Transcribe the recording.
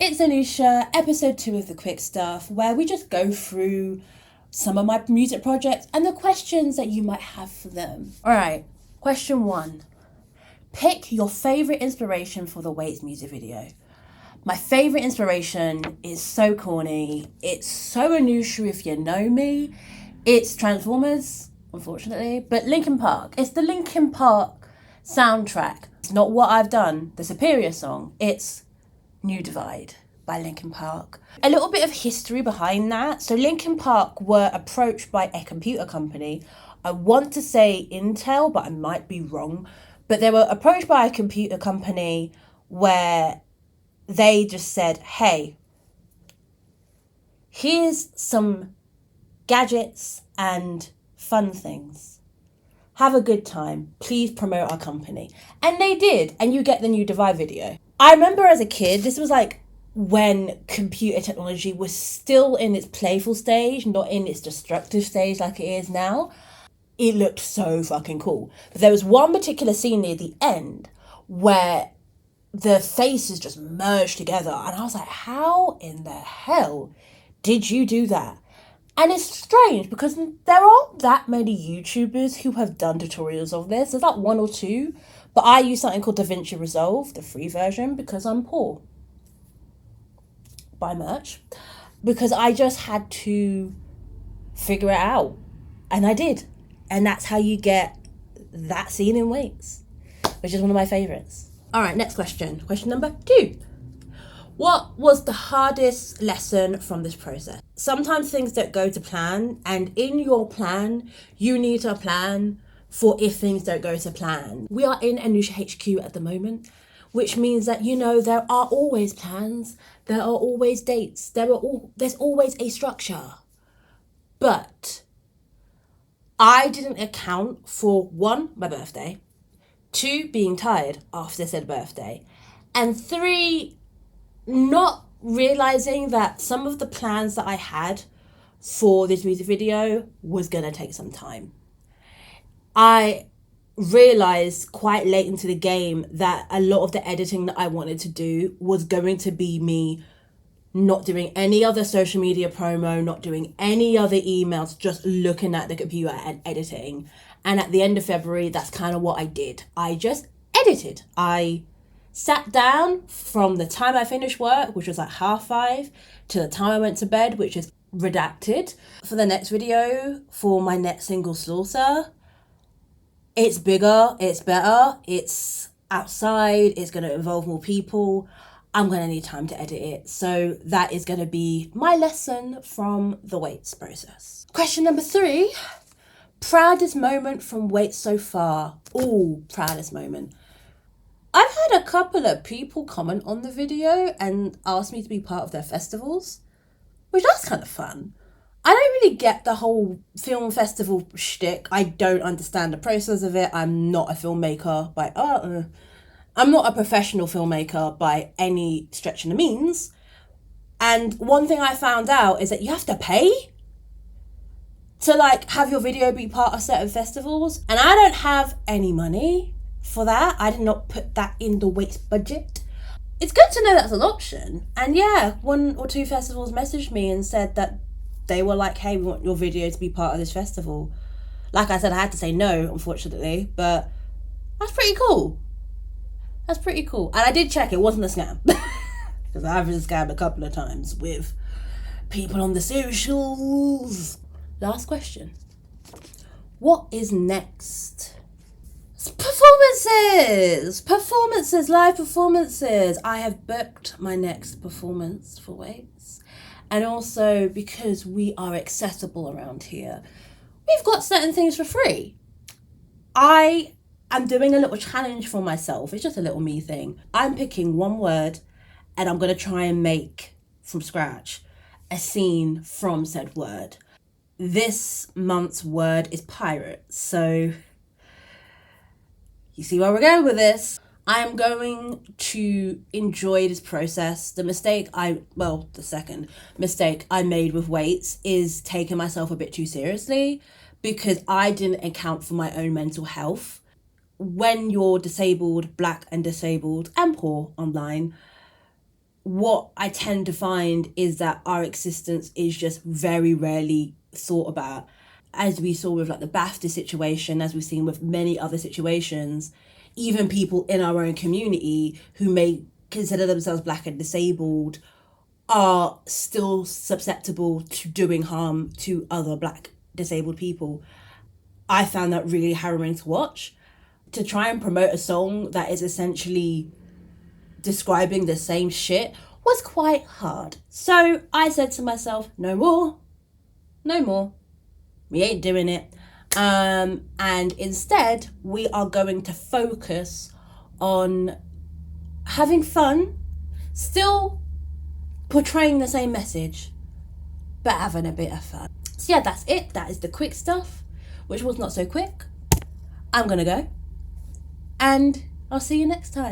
It's Anisha, episode 2 of The Quick Stuff, where we just go through some of my music projects and the questions that you might have for them. Alright, question 1. Pick your favourite inspiration for the Waits music video. My favourite inspiration is so corny, it's so Anisha if you know me. It's Transformers, unfortunately, but Linkin Park. It's the Linkin Park soundtrack. It's not What I've Done, the Superior song. It's New Divide by Linkin Park. A little bit of history behind that. So Linkin Park were approached by a computer company. I want to say Intel, but I might be wrong. But they were approached by a computer company where they just said, hey, here's some gadgets and fun things. Have a good time. Please promote our company. And they did. And you get the New Divide video. I remember as a kid, this was like when computer technology was still in its playful stage, not in its destructive stage like it is now. It looked so fucking cool. But there was one particular scene near the end where the faces just merged together. And I was like, how in the hell did you do that? And it's strange because there aren't that many YouTubers who have done tutorials of this. There's like one or two. But I use something called DaVinci Resolve, the free version, because I'm poor. Buy merch. Because I just had to figure it out. And I did. And that's how you get that scene in Waits, which is one of my favourites. All right, next question. Question number 2. What was the hardest lesson from this process? Sometimes things don't go to plan, and in your plan, you need to plan for if things don't go to plan. We are in Anusha HQ at the moment, which means that, there are always plans, there are always dates, there's always a structure. But I didn't account for 1, my birthday, 2, being tired after said birthday, and 3, not realizing that some of the plans that I had for this music video was gonna take some time. I realized quite late into the game that a lot of the editing that I wanted to do was going to be me not doing any other social media promo, not doing any other emails, just looking at the computer and editing. And at the end of February, that's kind of what I did. I just edited. I sat down from the time I finished work, which was like 5:30, to the time I went to bed, which is redacted. For the next video, for my next single, Slaughter, it's bigger, it's better, it's outside, it's going to involve more people. I'm going to need time to edit it. So that is going to be my lesson from the Waits process. Question number 3. Proudest moment from Waits so far. Ooh, proudest moment. I've had a couple of people comment on the video and ask me to be part of their festivals, which that's kind of fun. I don't really get the whole film festival shtick. I don't understand the process of it. I'm not a filmmaker I'm not a professional filmmaker by any stretch of the means. And one thing I found out is that you have to pay to have your video be part of certain festivals. And I don't have any money for that. I did not put that in the Waits budget. It's good to know that's an option. And yeah, 1 or 2 festivals messaged me and said that they were like, hey, we want your video to be part of this festival. Like I said, I had to say no, unfortunately, but that's pretty cool. That's pretty cool. And I did check, it wasn't a scam. Because I've been scammed a couple of times with people on the socials. Last question. What is next? Performances, live performances. I have booked my next performance for Waits. And also because we are accessible around here, we've got certain things for free. I'm doing a little challenge for myself. It's just a little me thing. I'm picking one word and I'm going to try and make from scratch a scene from said word. This month's word is pirate. So you see where we're going with this. I am going to enjoy this process. The second mistake I made with Waits is taking myself a bit too seriously because I didn't account for my own mental health. When you're disabled, black and disabled and poor online, what I tend to find is that our existence is just very rarely thought about. As we saw with like the BAFTA situation, as we've seen with many other situations, even people in our own community who may consider themselves Black and disabled are still susceptible to doing harm to other Black disabled people. I found that really harrowing to watch. To try and promote a song that is essentially describing the same shit was quite hard. So I said to myself, no more. We ain't doing it. And instead, we are going to focus on having fun, still portraying the same message, but having a bit of fun. So yeah, that's it. That is the quick stuff, which was not so quick. I'm gonna go, and I'll see you next time.